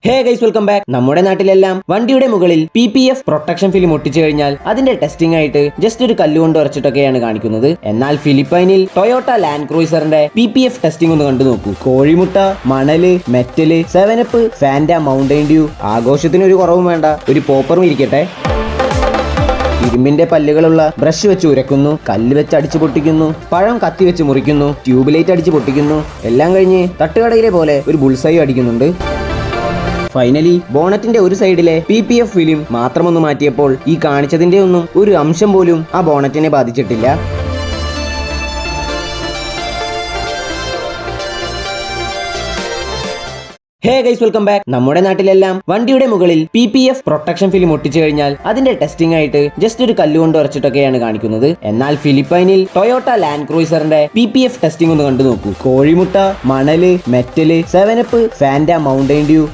Hey guys, welcome back. നമ്മുടെ നാട്ടിലെല്ലാം വണ്ടിയുടെ മുകളിൽ PPF പ്രൊട്ടക്ഷൻ ഫിലിം ഒട്ടിച്ചു കഴിഞ്ഞാൽ അതിന്റെ ടെസ്റ്റിംഗ് ആയിട്ട് ജസ്റ്റ് ഒരു കല്ലുകൊണ്ട് ഉറച്ചിട്ടൊക്കെയാണ് കാണിക്കുന്നത്. എന്നാൽ ഫിലിപ്പൈനിൽ ടൊയോട്ട ലാൻഡ് ക്രൂയിസറിന്റെ PPF ടെസ്റ്റിംഗ് ഒന്ന് കണ്ടു നോക്കൂ. കോഴിമുട്ട, മണല്, metal, 7up, Fanta, Mountain Dew, ആഘോഷത്തിന് ഒരു കുറവും വേണ്ട, ഒരു പോപ്പറും ഇരിക്കട്ടെ. ഇരുമ്പിന്റെ പല്ലുകളുള്ള ബ്രഷ് വെച്ച് ഉരക്കുന്നു, കല്ല് വെച്ച് അടിച്ചു പൊട്ടിക്കുന്നു, പഴം കത്തി വെച്ച് മുറിക്കുന്നു, ട്യൂബ് ലൈറ്റ് അടിച്ച് പൊട്ടിക്കുന്നു. എല്ലാം കഴിഞ്ഞ് തട്ടുകടയിലെ പോലെ ഒരു ബുൾസൈ അടിക്കുന്നുണ്ട്. ഫൈനലി ബോണറ്റിന്റെ ഒരു സൈഡിലെ PPF ഫിലിം മാത്രമൊന്ന് മാറ്റിയപ്പോൾ ഈ കാണിച്ചതിന്റെ ഒന്നും ഒരു അംശം പോലും ആ ബോണറ്റിനെ ബാധിച്ചിട്ടില്ല. Hey guys, welcome back. നമ്മുടെ നാട്ടിലെല്ലാം വണ്ടിയുടെ മുകളിൽ PPF പ്രൊട്ടക്ഷൻ ഫിലിം ഒട്ടിച്ചു കഴിഞ്ഞാൽ അതിന്റെ ടെസ്റ്റിംഗ് ആയിട്ട് ജസ്റ്റ് ഒരു കല്ലുകൊണ്ട് ഉറച്ചിട്ടൊക്കെയാണ് കാണിക്കുന്നത്. എന്നാൽ ഫിലിപ്പൈനിൽ ടൊയോട്ട ലാൻഡ് ക്രൂയിസറിന്റെ PPF ടെസ്റ്റിംഗ് ഒന്ന് കണ്ടു നോക്കൂ. കോഴിമുട്ട, മണല്, metal, 7up, Fanta, Mountain Dew,